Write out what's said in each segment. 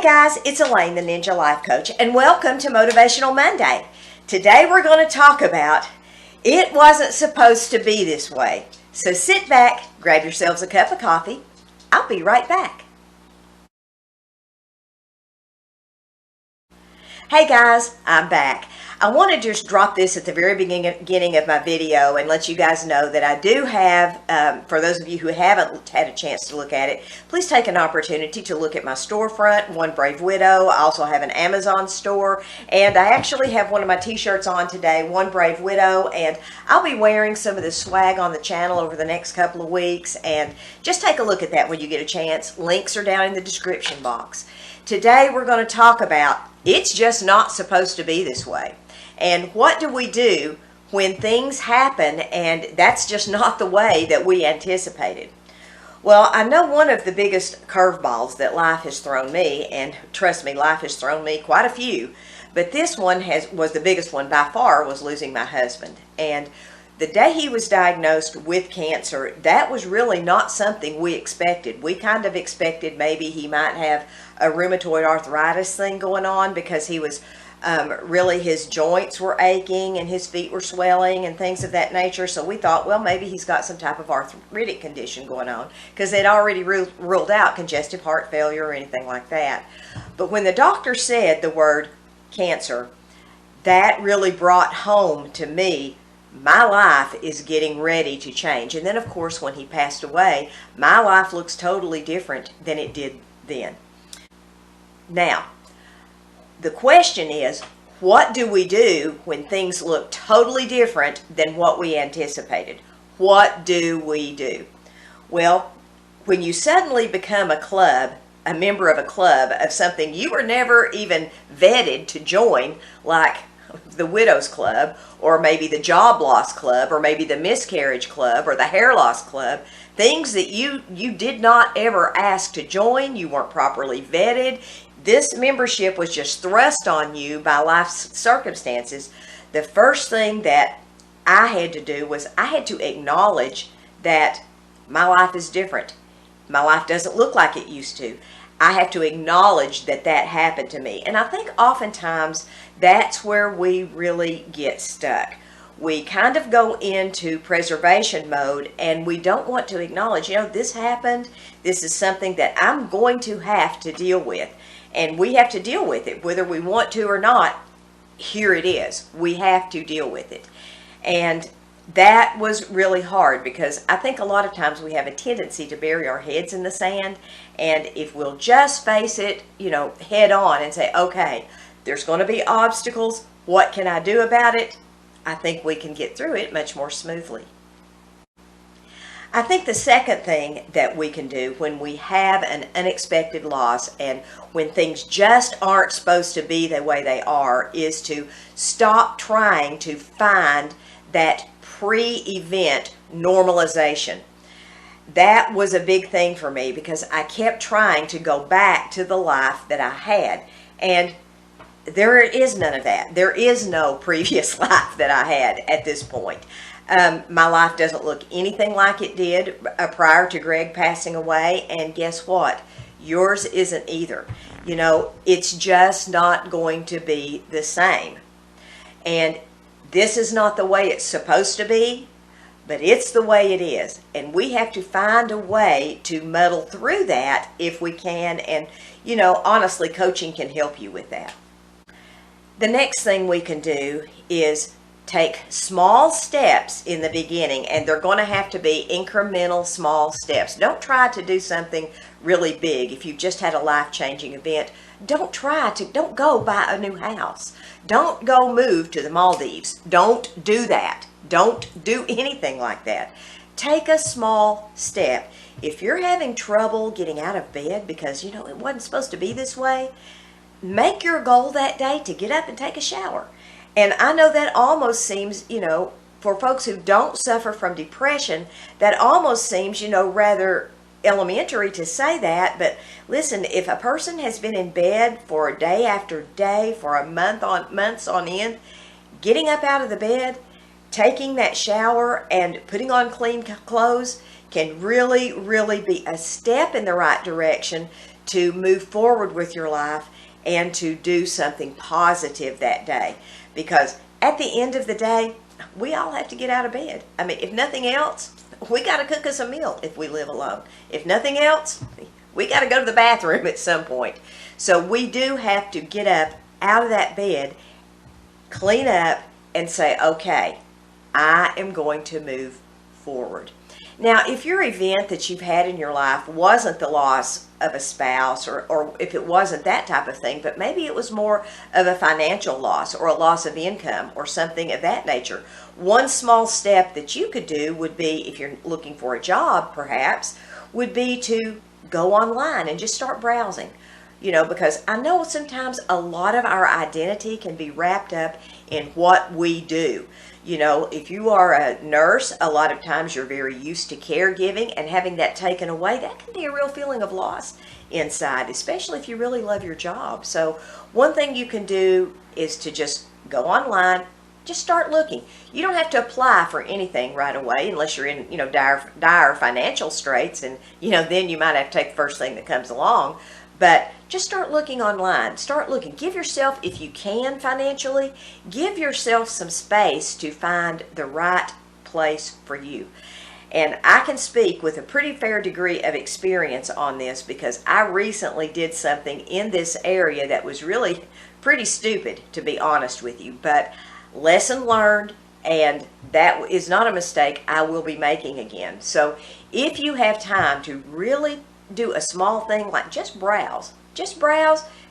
guys, it's Elaine, the Ninja Life Coach, and welcome to Motivational Monday. Today we're going to talk about it wasn't supposed to be this way. So sit back, grab yourselves a cup of coffee. I'll be right back. Hey guys, I'm back. I want to just drop this at the very beginning of my video and let you guys know that I do have, for those of you who haven't had a chance to look at it, please take an opportunity to look at my storefront, One Brave Widow. I also have an Amazon store, and I actually have one of my t-shirts on today, One Brave Widow, and I'll be wearing some of the swag on the channel over the next couple of weeks, and just take a look at that when you get a chance. Links are down in the description box. Today we're going to talk about it's just not supposed to be this way. And what do we do when things happen and that's just not the way that we anticipated? Well, I know one of the biggest curveballs that life has thrown me, and trust me, life has thrown me quite a few, but this one was the biggest one by far, was losing my husband. And the day he was diagnosed with cancer, that was really not something we expected. We kind of expected maybe he might have a rheumatoid arthritis thing going on because he was really his joints were aching and his feet were swelling and things of that nature. So we thought, well, maybe he's got some type of arthritic condition going on because they'd already ruled out congestive heart failure or anything like that. But when the doctor said the word cancer, that really brought home to me, my life is getting ready to change. And then, of course, when he passed away, my life looks totally different than it did then. Now, the question is, what do we do when things look totally different than what we anticipated? What do we do? Well, when you suddenly become a member of a club of something you were never even vetted to join, like the Widow's Club, or maybe the Job Loss Club, or maybe the Miscarriage Club, or the Hair Loss Club, things that you did not ever ask to join, you weren't properly vetted, this membership was just thrust on you by life's circumstances. The first thing that I had to do was I had to acknowledge that my life is different. My life doesn't look like it used to. I have to acknowledge that that happened to me. And I think oftentimes that's where we really get stuck. We kind of go into preservation mode and we don't want to acknowledge, this happened. This is something that I'm going to have to deal with. And we have to deal with it, whether we want to or not. Here it is. We have to deal with it. And that was really hard because I think a lot of times we have a tendency to bury our heads in the sand. And if we'll just face it, head on and say, okay, there's going to be obstacles. What can I do about it? I think we can get through it much more smoothly. I think the second thing that we can do when we have an unexpected loss and when things just aren't supposed to be the way they are is to stop trying to find that pre-event normalization. That was a big thing for me because I kept trying to go back to the life that I had, and there is none of that. There is no previous life that I had at this point. My life doesn't look anything like it did prior to Greg passing away, and guess what? Yours isn't either. It's just not going to be the same. And this is not the way it's supposed to be, but it's the way it is. And we have to find a way to muddle through that if we can, and honestly, coaching can help you with that. The next thing we can do is take small steps in the beginning, and they're going to have to be incremental small steps. Don't try to do something really big. If you've just had a life-changing event, don't go buy a new house. Don't go move to the Maldives. Don't do that. Don't do anything like that. Take a small step. If you're having trouble getting out of bed because, it wasn't supposed to be this way, make your goal that day to get up and take a shower. And I know that almost seems, for folks who don't suffer from depression, that almost seems, rather elementary to say that. But listen, if a person has been in bed for day after day, for months on end, getting up out of the bed, taking that shower, and putting on clean clothes can really, really be a step in the right direction to move forward with your life and to do something positive that day. Because at the end of the day, we all have to get out of bed. I mean, if nothing else, we got to cook us a meal if we live alone. If nothing else, we got to go to the bathroom at some point. So we do have to get up out of that bed, clean up, and say, okay, I am going to move forward. Now, if your event that you've had in your life wasn't the loss of a spouse, or if it wasn't that type of thing, but maybe it was more of a financial loss or a loss of income or something of that nature, one small step that you could do would be, if you're looking for a job perhaps, would be to go online and just start browsing. Because I know sometimes a lot of our identity can be wrapped up in what we do. If you are a nurse, a lot of times you're very used to caregiving, and having that taken away, that can be a real feeling of loss inside, especially if you really love your job. So one thing you can do is to just go online, just start looking. You don't have to apply for anything right away unless you're in, dire financial straits, and, then you might have to take the first thing that comes along. But just start looking online. Start looking. Give yourself, if you can financially, give yourself some space to find the right place for you. And I can speak with a pretty fair degree of experience on this, because I recently did something in this area that was really pretty stupid, to be honest with you. But lesson learned, and that is not a mistake I will be making again. So if you have time to really do a small thing like just browse,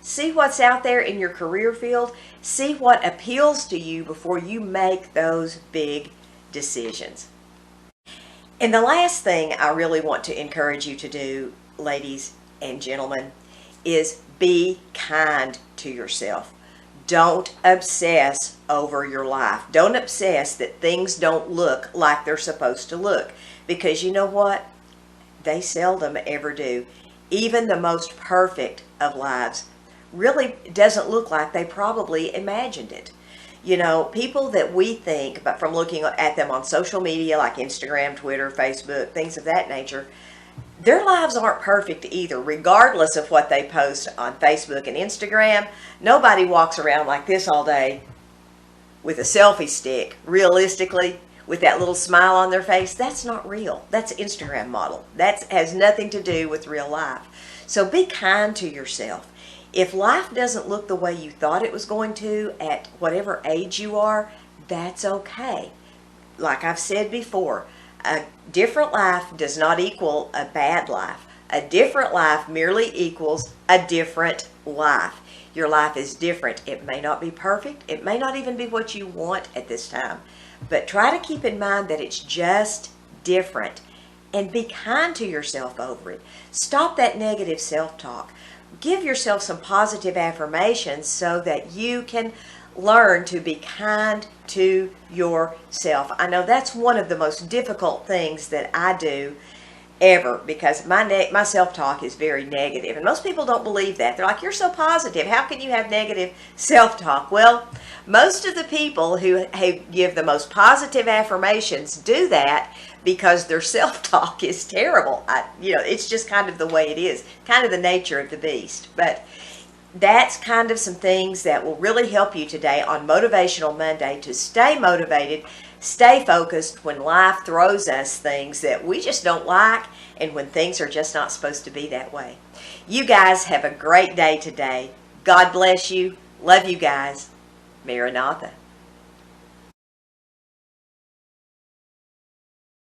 see what's out there in your career field, see what appeals to you before you make those big decisions. And the last thing I really want to encourage you to do, ladies and gentlemen, is be kind to yourself. Don't obsess over your life. Don't obsess that things don't look like they're supposed to look, because you know what? They seldom ever do. Even the most perfect of lives really doesn't look like they probably imagined it. People that we think, but from looking at them on social media like Instagram, Twitter, Facebook, things of that nature, their lives aren't perfect either, regardless of what they post on Facebook and Instagram. Nobody walks around like this all day with a selfie stick, realistically, with that little smile on their face. That's not real. That's Instagram model. That has nothing to do with real life. So be kind to yourself. If life doesn't look the way you thought it was going to at whatever age you are, that's okay. Like I've said before, a different life does not equal a bad life. A different life merely equals a different life. Your life is different. It may not be perfect. It may not even be what you want at this time. But try to keep in mind that it's just different, and be kind to yourself over it. Stop that negative self-talk. Give yourself some positive affirmations so that you can learn to be kind to yourself. I know that's one of the most difficult things that I do ever, because my self-talk is very negative, and most people don't believe that. They're like, you're so positive, how can you have negative self-talk? Well, most of the people who give the most positive affirmations do that because their self-talk is terrible. It's just kind of the way it is, kind of the nature of the beast. But that's kind of some things that will really help you today on Motivational Monday to stay motivated, stay focused when life throws us things that we just don't like, and when things are just not supposed to be that way. You guys have a great day today. God bless you. Love you guys. Maranatha.